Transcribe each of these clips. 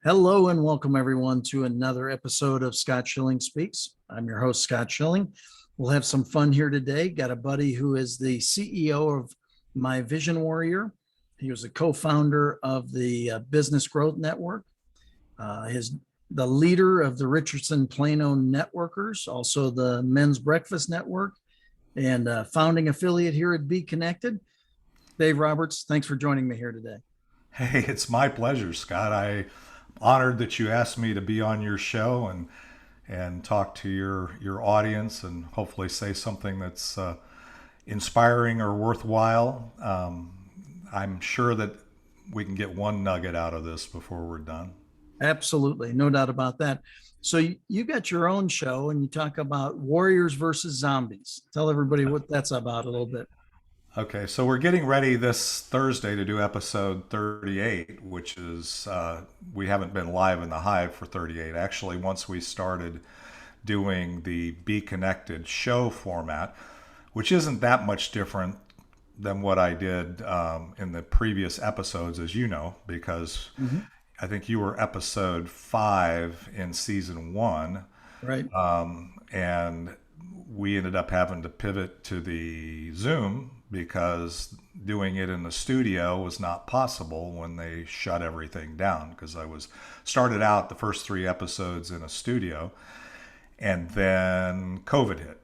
Hello and welcome everyone to another episode of Scott Schilling Speaks. I'm your host, Scott Schilling. We'll have some fun here today. Got a buddy who is the CEO of My Vision Warrior. He was a co-founder of the Business Growth Network. His the leader of the Richardson Plano Networkers, also the Men's Breakfast Network, and founding affiliate here at Be Connected. Dave Roberts, thanks for joining me here today. Hey, it's my pleasure, Scott. I'm honored that you asked me to be on your show and talk to your audience and hopefully say something that's inspiring or worthwhile. I'm sure that we can get one nugget out of this before we're done. Absolutely, no doubt about that. So you got your own show and you talk about warriors versus zombies. Tell everybody what that's about a little bit. Okay, so we're getting ready this Thursday to do episode 38, which is, we haven't been live in the hive for 38. Actually, once we started doing the Be Connected show format, which isn't that much different than what I did in the previous episodes, as you know, because Mhm. I think you were episode 5 in season 1, Right. and we ended up having to pivot to the Zoom because doing it in the studio was not possible when they shut everything down. Because I was started out the first 3 episodes in a studio, and then COVID hit.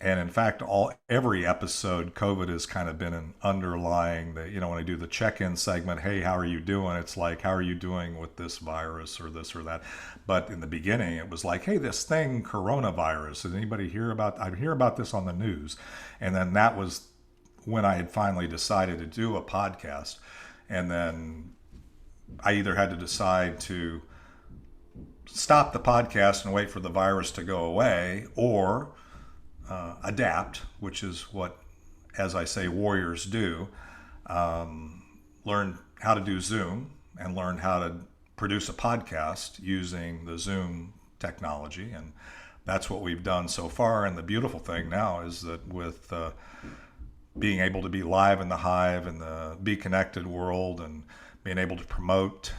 And in fact, all every episode, COVID has kind of been an underlying. When I do the check-in segment, hey, how are you doing? It's like, how are you doing with this virus or this or that? But in the beginning, it was like, hey, this thing, coronavirus. Did anybody hear about? I hear about this on the news, and then that was when I had finally decided to do a podcast, and then I either had to decide to stop the podcast and wait for the virus to go away, or adapt, which is what, as I say, warriors do. Learn how to do Zoom and learn how to produce a podcast using the Zoom technology. And that's what we've done so far. And the beautiful thing now is that with being able to be live in the hive and the Be Connected world and being able to promote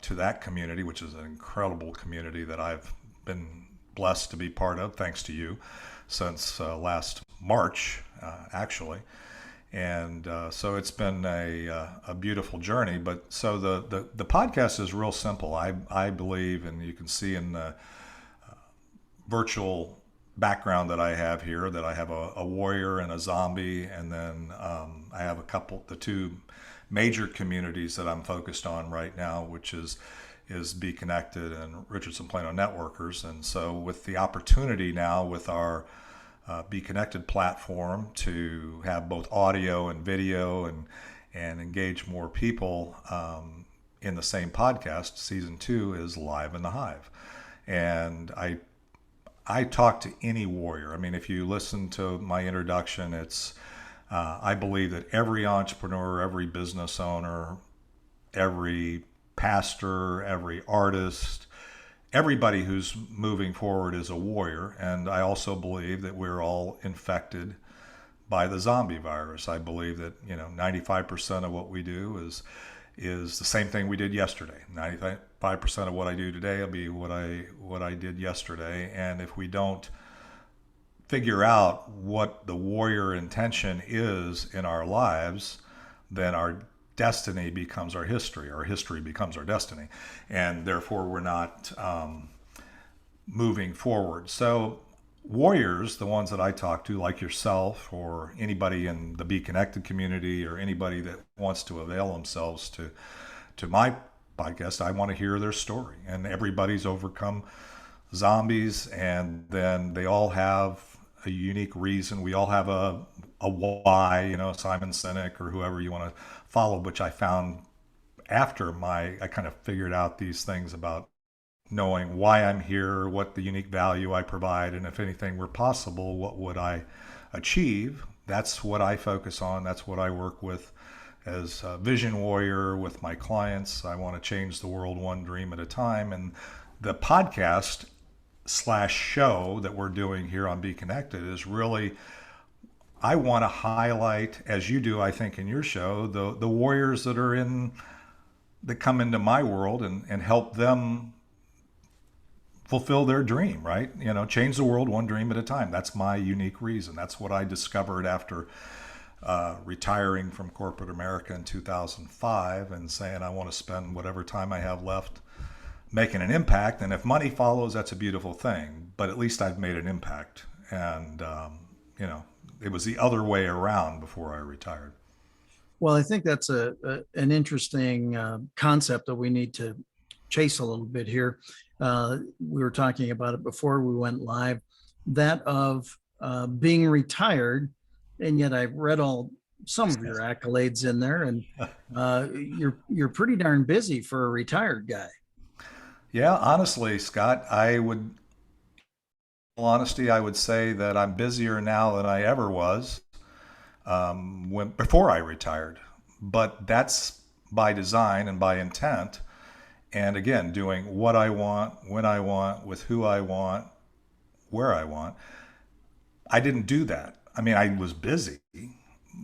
to that community, which is an incredible community that I've been blessed to be part of, thanks to you, since last March, actually. And so it's been a beautiful journey. But so the podcast is real simple. I believe, and you can see in the virtual background that I have here, that I have a warrior and a zombie, and then I have the two major communities that I'm focused on right now, which is Be Connected and Richardson Plano Networkers. And so with the opportunity now with our Be Connected platform to have both audio and video and engage more people in the same podcast, season 2 is live in the hive. And I talk to any warrior. I mean, if you listen to my introduction, it's I believe that every entrepreneur, every business owner, every pastor, every artist, everybody who's moving forward is a warrior. And I also believe that we're all infected by the zombie virus. I believe that 95% of what we do is the same thing we did yesterday. 95% of what I do today will be what I did yesterday. And if we don't figure out what the warrior intention is in our lives, then our destiny becomes our history becomes our destiny, and therefore we're not moving forward. So warriors, the ones that I talk to, like yourself or anybody in the Be Connected community or anybody that wants to avail themselves to my podcast, I want to hear their story. And everybody's overcome zombies, and then they all have a unique reason. We all have a why, Simon Sinek or whoever you want to follow, which I found after I kind of figured out these things about knowing why I'm here, what the unique value I provide, and if anything were possible, what would I achieve? That's what I focus on. That's what I work with as a vision warrior with my clients. I want to change the world one dream at a time. And the podcast slash show that we're doing here on Be Connected is really, I want to highlight, as you do, I think, in your show, the warriors that are in that come into my world and help them fulfill their dream, right? Change the world one dream at a time. That's my unique reason. That's what I discovered after retiring from corporate America in 2005 and saying I want to spend whatever time I have left making an impact. And if money follows, that's a beautiful thing. But at least I've made an impact. And, it was the other way around before I retired. Well, I think that's an interesting concept that we need to chase a little bit here. We were talking about it before we went live, that of being retired, and yet I've read some of your accolades in there, and you're pretty darn busy for a retired guy. Yeah, honestly, Scott, honesty, I would say that I'm busier now than I ever was before I retired. But that's by design and by intent. And again, doing what I want, when I want, with who I want, where I want. I didn't do that. I mean, I was busy,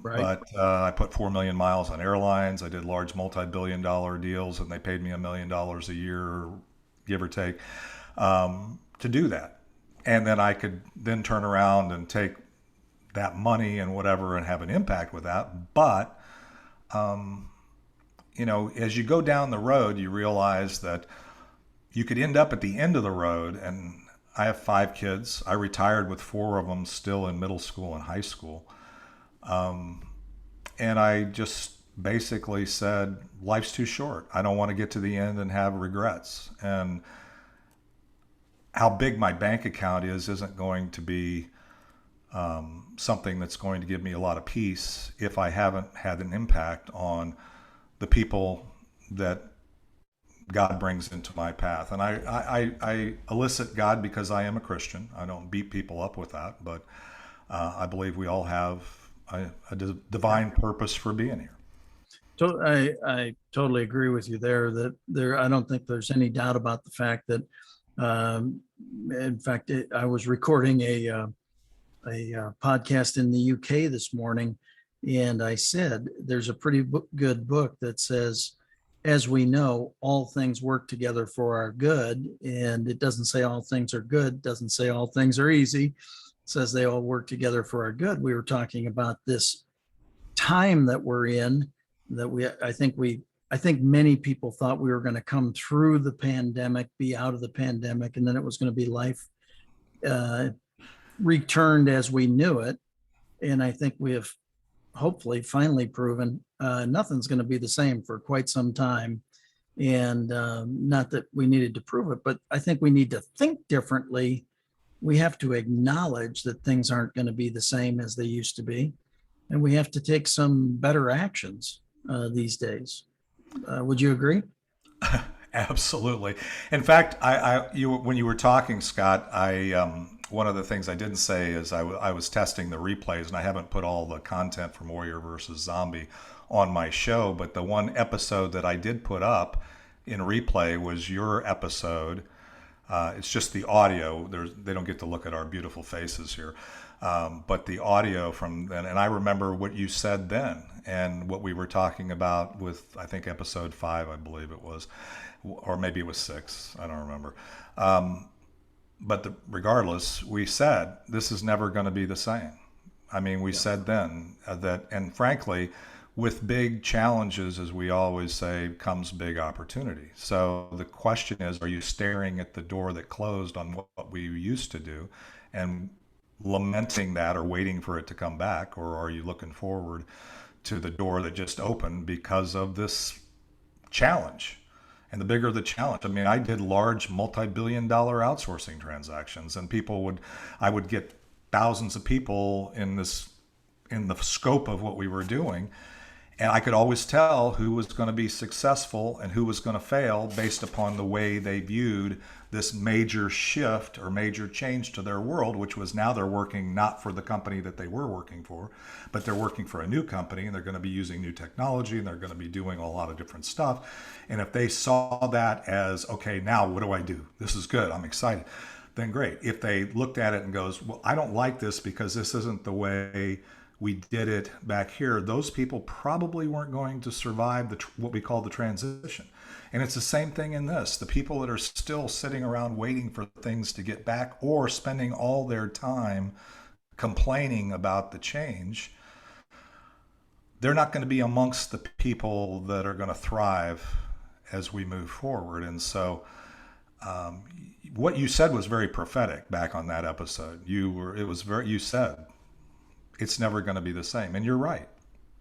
Right. but I put 4 million miles on airlines. I did large multi-billion-dollar deals, and they paid me $1 million a year, give or take, to do that. And then I could then turn around and take that money and whatever and have an impact with that. But as you go down the road, you realize that you could end up at the end of the road. And I have 5 kids. I retired with 4 of them still in middle school and high school. And I just basically said, life's too short. I don't want to get to the end and have regrets. And how big my bank account isn't going to be something that's going to give me a lot of peace if I haven't had an impact on the people that God brings into my path. And I elicit God because I am a Christian. I don't beat people up with that, but I believe we all have a divine purpose for being here. So I totally agree with you there. I don't think there's any doubt about the fact that, in fact, I was recording a podcast in the UK this morning, and I said there's a pretty good book that says, as we know, all things work together for our good. And it doesn't say all things are good, doesn't say all things are easy. It says they all work together for our good. We were talking about this time that we're in, that I think many people thought we were going to come through the pandemic, be out of the pandemic, and then it was going to be life returned as we knew it. And I think we have hopefully finally proven nothing's going to be the same for quite some time. And not that we needed to prove it, but I think we need to think differently. We have to acknowledge that things aren't going to be the same as they used to be. And we have to take some better actions these days. Would you agree? Absolutely. In fact, when you were talking, Scott, one of the things I didn't say is I was testing the replays, and I haven't put all the content from Warrior versus Zombie on my show, but the one episode that I did put up in replay was your episode. It's just the audio. They don't get to look at our beautiful faces here, but the audio from then. And I remember what you said then, and what we were talking about with, I think, episode 5, I believe it was, or maybe it was 6. I don't remember. But regardless, we said this is never going to be the same. I mean, we said then that, and frankly, with big challenges, as we always say, comes big opportunity. So the question is, are you staring at the door that closed on what we used to do and lamenting that or waiting for it to come back? Or are you looking forward to the door that just opened because of this challenge? And the bigger the challenge, I mean, I did large multi-billion-dollar outsourcing transactions, and I would get thousands of people in the scope of what we were doing. And I could always tell who was going to be successful and who was going to fail based upon the way they viewed this major shift or major change to their world, which was now they're working not for the company that they were working for, but they're working for a new company, and they're going to be using new technology, and they're going to be doing a lot of different stuff. And if they saw that as, okay, now what do I do? This is good. I'm excited. Then great. If they looked at it and goes, well, I don't like this because this isn't the way we did it back here, those people probably weren't going to survive what we call the transition. And it's the same thing in this. The people that are still sitting around waiting for things to get back or spending all their time complaining about the change, they're not going to be amongst the people that are going to thrive as we move forward. And so, what you said was very prophetic back on that episode. You said it's never going to be the same. And you're right.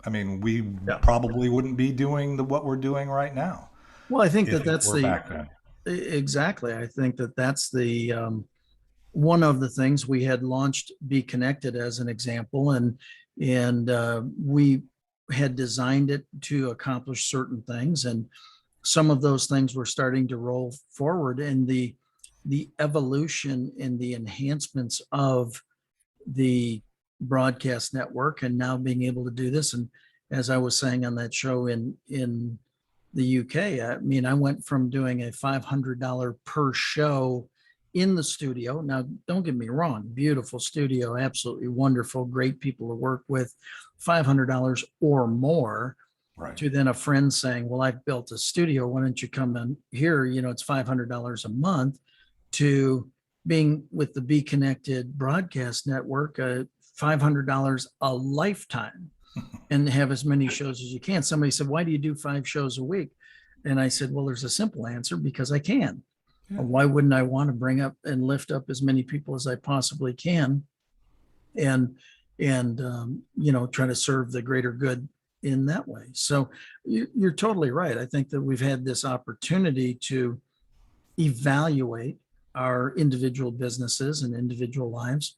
I mean, we Yeah. probably wouldn't be doing what we're doing right now Well, I think that if it that's were the back then. exactly. I think that that's the one of the things we had launched Be Connected as an example, and we had designed it to accomplish certain things, and some of those things were starting to roll forward, and the evolution and the enhancements of the broadcast network, and now being able to do this. And as I was saying on that show in the UK, I mean, I went from doing a $500 per show in the studio. Now, don't get me wrong, beautiful studio, absolutely wonderful, great people to work with, $500 or more, Right. to then a friend saying, well, I've built a studio, why don't you come in here? You know, it's $500 a month, to being with the Be Connected broadcast network, $500 a lifetime, and have as many shows as you can. Somebody said, why do you do 5 shows a week? And I said, well, there's a simple answer: because I can. Yeah. Why wouldn't I want to bring up and lift up as many people as I possibly can, and try to serve the greater good in that way? So you're totally right. I think that we've had this opportunity to evaluate our individual businesses and individual lives,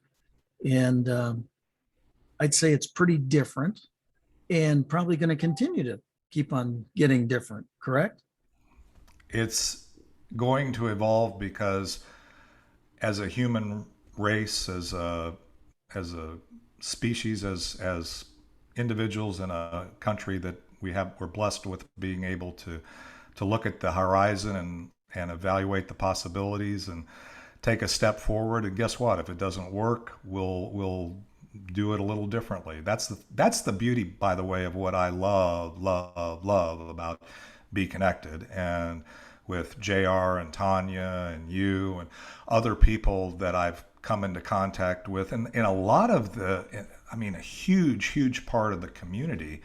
and I'd say it's pretty different, and probably going to continue to keep on getting different. Correct? It's going to evolve because as a human race, as a species, as individuals in a country that we're blessed with being able to look at the horizon and evaluate the possibilities and take a step forward. And guess what? If it doesn't work, we'll do it a little differently. That's the beauty, by the way, of what I love about Be Connected, and with JR and Tanya and you and other people that I've come into contact with, and a lot of a huge part of the community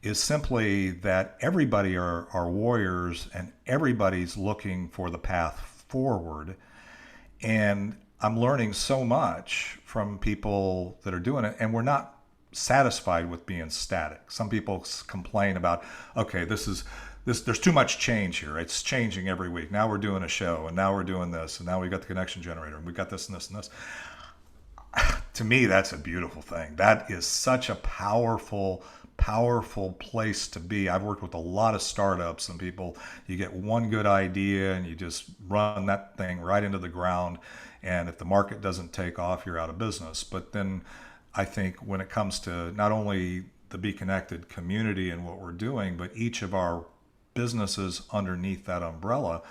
is simply that everybody are warriors, and everybody's looking for the path forward. And I'm learning so much from people that are doing it, and we're not satisfied with being static. Some people complain about, okay, there's too much change here. It's changing every week. Now we're doing a show, and now we're doing this, and now we got the connection generator, and we got this and this and this. To me, that's a beautiful thing. That is such a powerful place to be. I've worked with a lot of startups, and people, you get one good idea and you just run that thing right into the ground, and if the market doesn't take off, you're out of business. But then I think when it comes to not only the Be Connected community and what we're doing, but each of our businesses underneath that umbrella,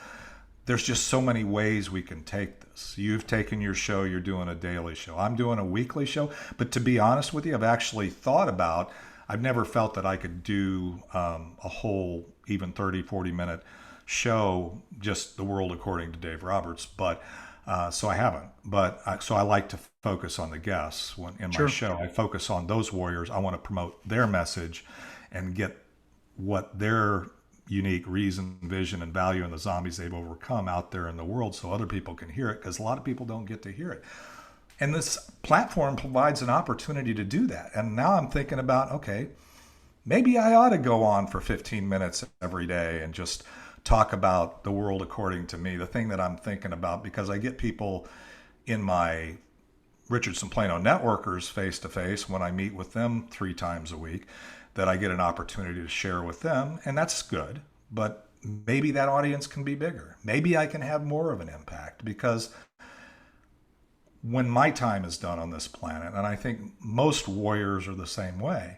there's just so many ways we can take this. You've taken your show, you're doing a daily show. I'm doing a weekly show. But to be honest with you, I've never felt that I could do a whole, even 30, 40-minute show, just the world according to Dave Roberts. But so I haven't. So I like to focus on the guests in my Sure. show. I focus on those warriors. I want to promote their message and get what their unique reason, vision, and value in the zombies they've overcome out there in the world, so other people can hear it, because a lot of people don't get to hear it. And this platform provides an opportunity to do that. And now I'm thinking about, okay, maybe I ought to go on for 15 minutes every day and just talk about the world according to me, the thing that I'm thinking about, because I get people in my Richardson Plano networkers face to face when I meet with them 3 times a week, that I get an opportunity to share with them, and that's good. But maybe that audience can be bigger. Maybe I can have more of an impact, because when my time is done on this planet, and I think most warriors are the same way,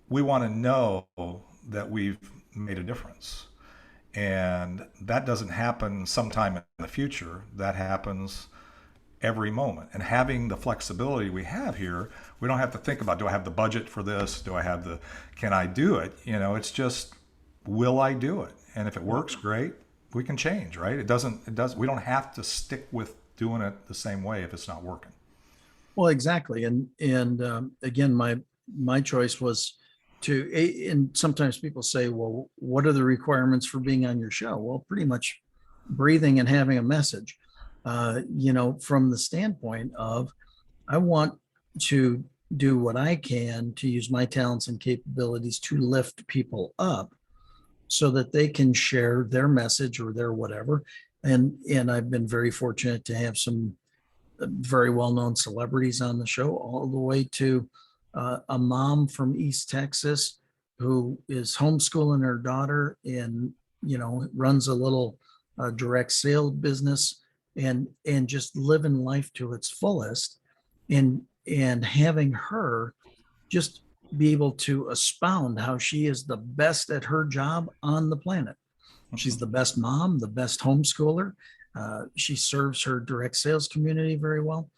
we want to know that we've made a difference. And that doesn't happen sometime in the future. That happens every moment. And having the flexibility we have here, we don't have to think about, do I have the budget for this? Do I have the, can I do it? It's just, will I do it? And if it works, great. We can change, right? We don't have to stick with doing it the same way if it's not working. Well, exactly. And again, my choice was and sometimes people say, well, what are the requirements for being on your show? Well, pretty much breathing and having a message. From the standpoint of I want to do what I can to use my talents and capabilities to lift people up so that they can share their message or their whatever. And I've been very fortunate to have some very well-known celebrities on the show, all the way to a mom from East Texas who is homeschooling her daughter and runs a little direct sale business and just living life to its fullest, and having her just be able to expound how she is the best at her job on the planet. She's the best mom, the best homeschooler. She serves her direct sales community very well.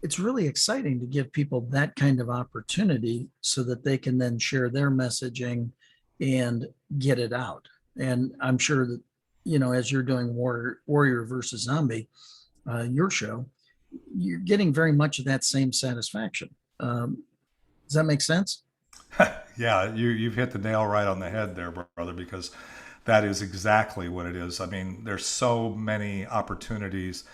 It's really exciting to give people that kind of opportunity so that they can then share their messaging and get it out. And I'm sure that, as you're doing warrior versus zombie, your show, you're getting very much of that same satisfaction. Does that make sense? Yeah, you've hit the nail right on the head there, brother, because that is exactly what it is. I mean, there's so many opportunities,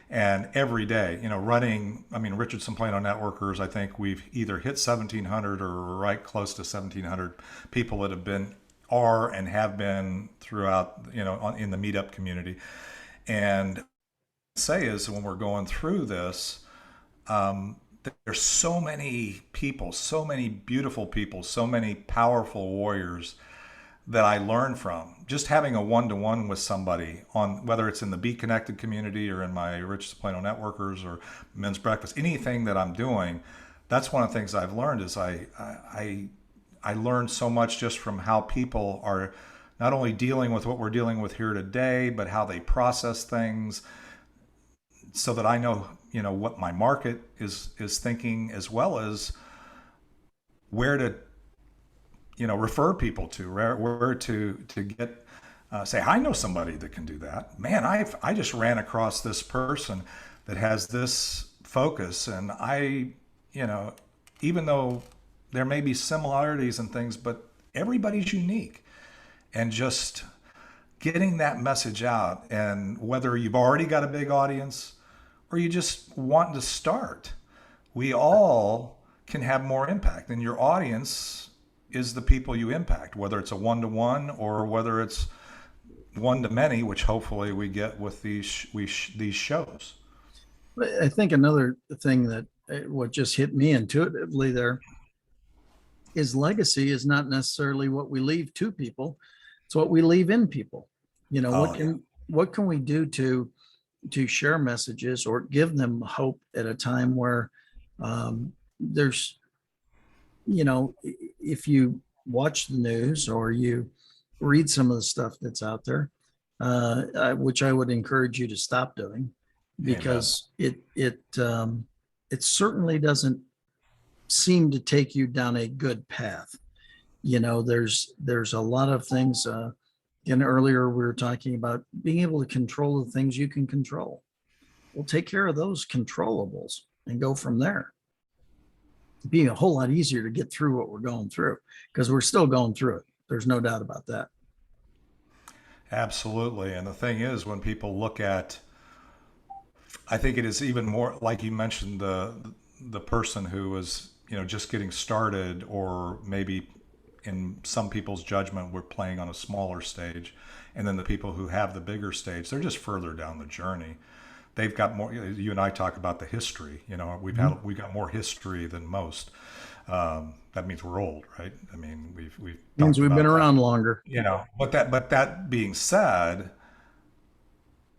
and every day, running. I mean, Richardson Plano Networkers. I think we've either hit 1,700 or right close to 1,700 people that have been, are, and have been throughout, in the meetup community. And say is when we're going through this, um, there's so many people, so many beautiful people, so many powerful warriors that I learn from. Just having a one-to-one with somebody, on whether it's in the Be Connected community or in my Rich Plano Networkers or Men's Breakfast, anything that I'm doing, that's one of the things I've learned is I learned so much just from how people are not only dealing with what we're dealing with here today, but how they process things, so that I know, what my market is thinking, as well as where to, refer people to, where to get, say, I know somebody that can do that. Man, I just ran across this person that has this focus, and even though there may be similarities and things, but everybody's unique, and just getting that message out. And whether you've already got a big audience or you just want to start, we all can have more impact. And your audience is the people you impact, whether it's a one-to-one or whether it's one-to-many, which hopefully we get with these shows. I think another thing that what just hit me intuitively there is legacy is not necessarily what we leave to people, it's what we leave in people. Oh yeah. What can we do to share messages or give them hope at a time where there's, if you watch the news or you read some of the stuff that's out there, which I would encourage you to stop doing, Amen. because it certainly doesn't seem to take you down a good path. There's a lot of things. Again, earlier we were talking about being able to control the things you can control. We'll take care of those controllables and go from there. It'd be a whole lot easier to get through what we're going through, because we're still going through it. There's no doubt about that. Absolutely. And the thing is, when people look at, I think it is even more like you mentioned, the person who was, just getting started, or maybe in some people's judgment we're playing on a smaller stage, and then the people who have the bigger stage, they're just further down the journey. They've got more. You and I talk about the history. We've got more history than most. That means we're old, right? I mean, we've Means talked we've been about that. around longer. But that being said,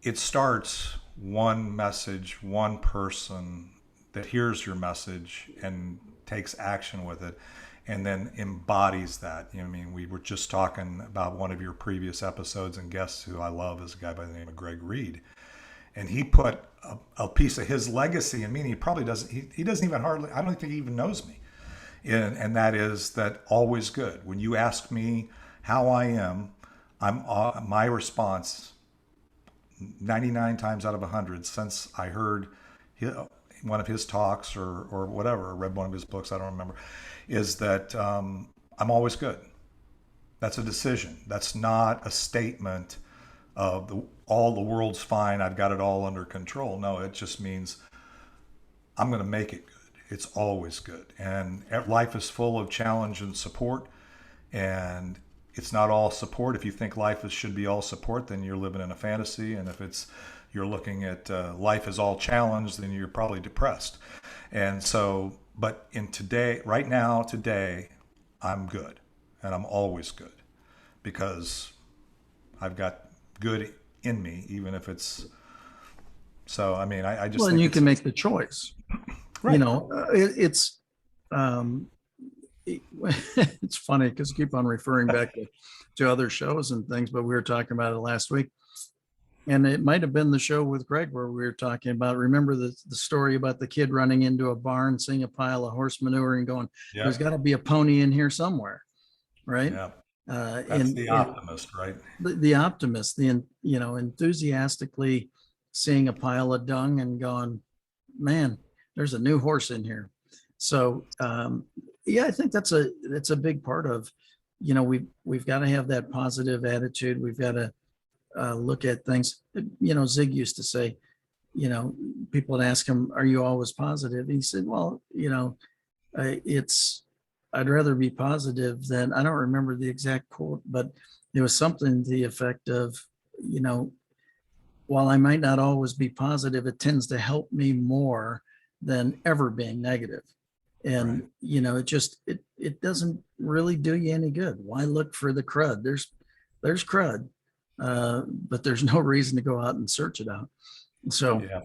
it starts one message, one person that hears your message and takes action with it, and then embodies that. I mean, we were just talking about one of your previous episodes, and guests who I love is a guy by the name of Greg Reed. and he put a piece of his legacy in me. And he probably doesn't. He doesn't even hardly. I don't think he even knows me. And that is that always good. When you ask me how I am, my response 99 times out of 100 since I heard one of his talks or whatever, read one of his books, I don't remember, is that I'm always good. That's a decision. That's not a statement of all the world's fine, I've got it all under control. No, it just means I'm going to make it good. It's always good. And life is full of challenge and support. And it's not all support. If you think should be all support, then you're living in a fantasy. And if you're looking at life is all challenge, then you're probably depressed. And so, but right now, today, I'm good. And I'm always good because I've got good in me, even if it's, so, I mean, I just Well, and think you can make the choice. right. It's um, it's funny because keep on referring back to other shows and things, but we were talking about it last week. And it might have been the show with Greg where we were talking about, remember the story about the kid running into a barn, seeing a pile of horse manure and going, Yeah. there's got to be a pony in here somewhere. Right. Yeah. That's And the optimist, right? the optimist, enthusiastically seeing a pile of dung and going, man, there's a new horse in here. So, yeah, I think that's a big part of, we've got to have that positive attitude. We've got to look at things. Zig used to say, people would ask him, are you always positive? He said, well, I'd rather be positive than, I don't remember the exact quote, but it was something to the effect of, while I might not always be positive, it tends to help me more than ever being negative. And, right. It doesn't really do you any good. Why look for the crud? There's crud, but there's no reason to go out and search it out. So yeah.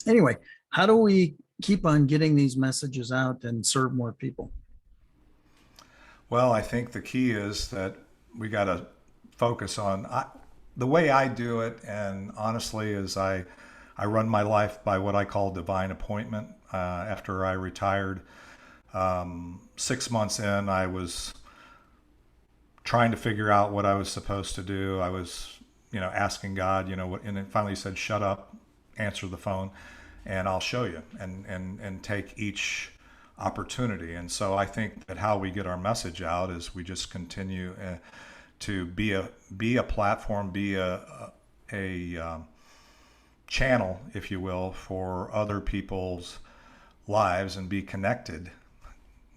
Anyway, how do we keep on getting these messages out and serve more people? Well, I think the key is that we got to focus on the way I do it. And honestly, is I run my life by what I call divine appointment. After I retired, 6 months in, I was trying to figure out what I was supposed to do. I was, asking God, and then finally he said, shut up, answer the phone, and I'll show you and take each opportunity. And so I think that how we get our message out is we just continue to be a platform, be a channel, if you will, for other people's lives and be connected,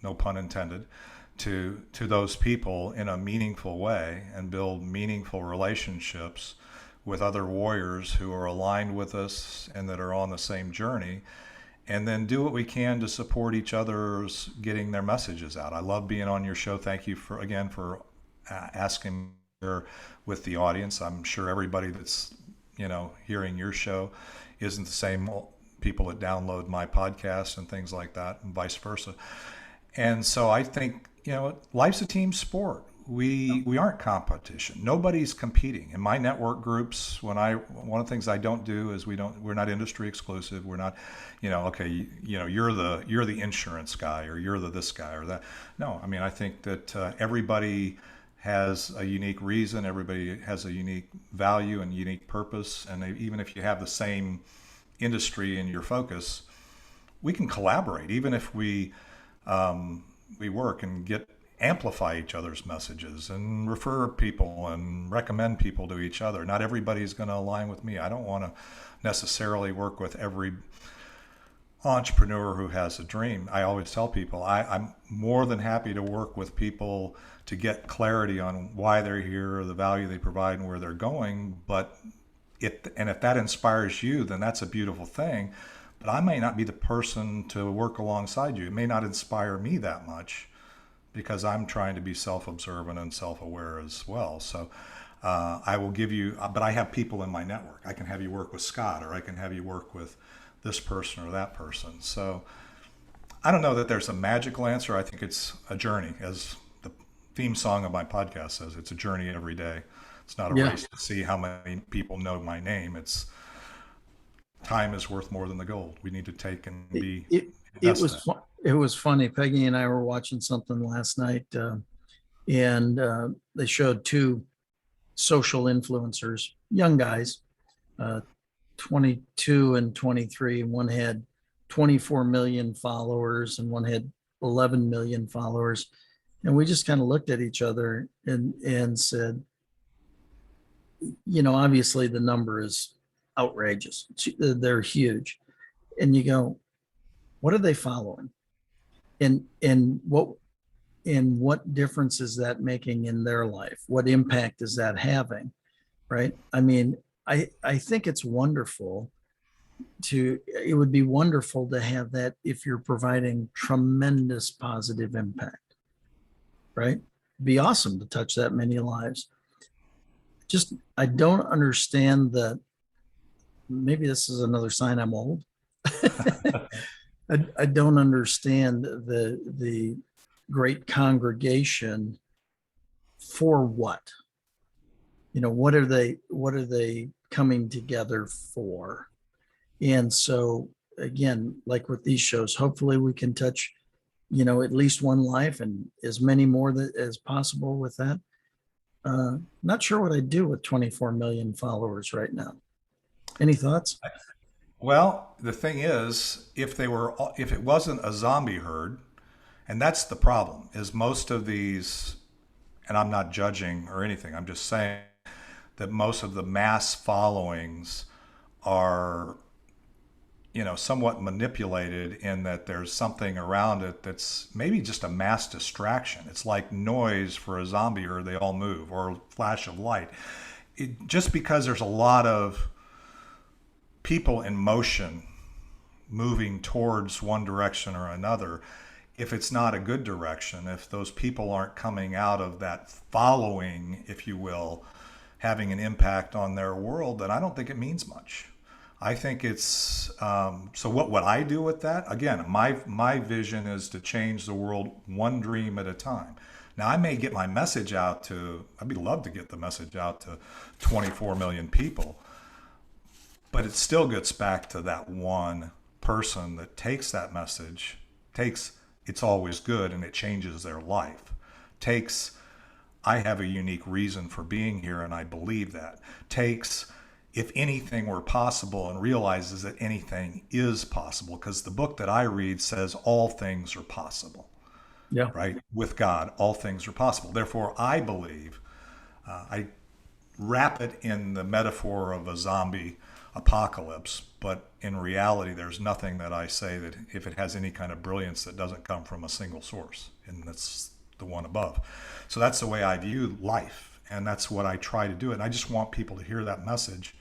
no pun intended, to those people in a meaningful way and build meaningful relationships with other warriors who are aligned with us and that are on the same journey, and then do what we can to support each other's getting their messages out. I love being on your show. Thank you for asking with the audience. I'm sure everybody that's hearing your show isn't the same people that download my podcast and things like that, and vice versa. And so I think life's a team sport. We aren't competition. Nobody's competing. In my network groups, one of the things I don't do is we're not industry exclusive. We're not, okay, you're the insurance guy or you're this guy or that. No, I mean, I think that everybody has a unique reason. Everybody has a unique value and unique purpose. And even if you have the same industry in your focus, we can collaborate. Even if we work and amplify each other's messages and refer people and recommend people to each other. Not everybody's going to align with me. I don't want to necessarily work with every entrepreneur who has a dream. I always tell people I'm more than happy to work with people to get clarity on why they're here, the value they provide, and where they're going. But if that inspires you, then that's a beautiful thing. But I may not be the person to work alongside you. It may not inspire me that much because I'm trying to be self-observant and self-aware as well. So I will give you, but I have people in my network. I can have you work with Scott, or I can have you work with this person or that person. So I don't know that there's a magical answer. I think it's a journey. As the theme song of my podcast says, it's a journey every day. It's not a race to see how many people know my name. It's time is worth more than the gold. We need to take and It, be it, it invest was, that. it was funny. Peggy and I were watching something last night, and they showed two social influencers, young guys, uh, 22 and 23. One had 24 million followers and one had 11 million followers. And we just kind of looked at each other and said, obviously the number is outrageous. They're huge. And you go, what are they following? And what difference is that making in their life? What impact is that having? Right? I mean, I think it's wonderful it would be wonderful to have that if you're providing tremendous positive impact, right? It'd be awesome to touch that many lives. Just, I don't understand maybe this is another sign I'm old. I don't understand the great congregation for what? What are they coming together for? And so again, like with these shows, hopefully we can touch, at least one life and as many more as possible with that. Not sure what I'd do with 24 million followers right now. Any thoughts? Well, the thing is, if it wasn't a zombie herd, and that's the problem, is most of these, and I'm not judging or anything, I'm just saying that most of the mass followings are, somewhat manipulated in that there's something around it that's maybe just a mass distraction. It's like noise for a zombie herd, they all move, or a flash of light. Just because there's a lot of people in motion moving towards one direction or another, if it's not a good direction, if those people aren't coming out of that following, if you will, having an impact on their world, then I don't think it means much. I think it's so. What would I do with that? Again, my vision is to change the world one dream at a time. Now, I may get my message out to. I'd love to get the message out to 24 million people, but it still gets back to that one person that takes that message, takes it's always good, and it changes their life. Takes I have a unique reason for being here, and I believe that. Takes if anything were possible, and realizes that anything is possible, because the book that I read says all things are possible. Yeah. Right? With God, all things are possible. Therefore, I believe, I wrap it in the metaphor of a zombie apocalypse, but in reality, there's nothing that I say that if it has any kind of brilliance that doesn't come from a single source, and that's the one above. So that's the way I view life, and that's what I try to do. And I just want people to hear that message.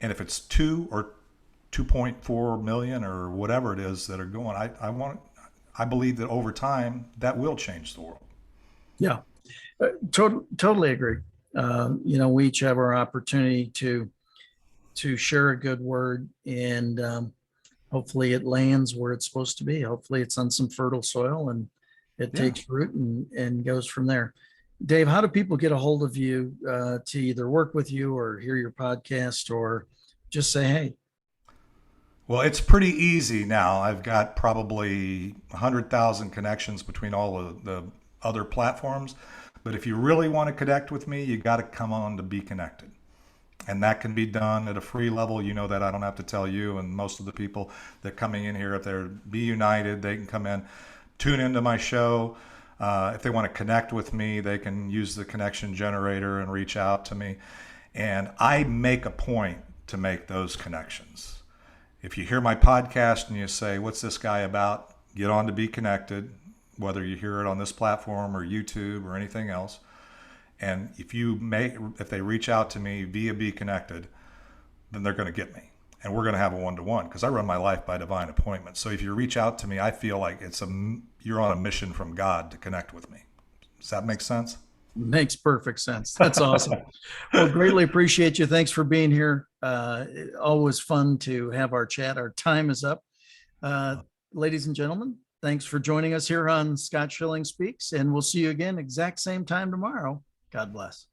And if it's 2 or 2.4 million or whatever it is that are going, I believe that over time that will change the world. Yeah. Totally agree. We each have our opportunity to share a good word, and hopefully it lands where it's supposed to be. Hopefully it's on some fertile soil and it Yeah. takes root and goes from there. Dave, how do people get a hold of you to either work with you or hear your podcast or just say, hey? Well, it's pretty easy now. I've got probably 100,000 connections between all of the other platforms. But if you really want to connect with me, you got to come on to Be Connected. And that can be done at a free level. You know that I don't have to tell you. And most of the people that coming in here, if they're Be United, they can come in, tune into my show. If they want to connect with me, they can use the connection generator and reach out to me. And I make a point to make those connections. If you hear my podcast and you say, what's this guy about? Get on to Be Connected, whether you hear it on this platform or YouTube or anything else. And if they reach out to me via Be Connected, then they're going to get me. And we're going to have a one-to-one, because I run my life by divine appointment. So if you reach out to me, I feel like you're on a mission from God to connect with me. Does that make sense? Makes perfect sense. That's awesome. Well, greatly appreciate you. Thanks for being here. Always fun to have our chat. Our time is up. Ladies and gentlemen, thanks for joining us here on Scott Schilling Speaks, and we'll see you again exact same time tomorrow. God bless.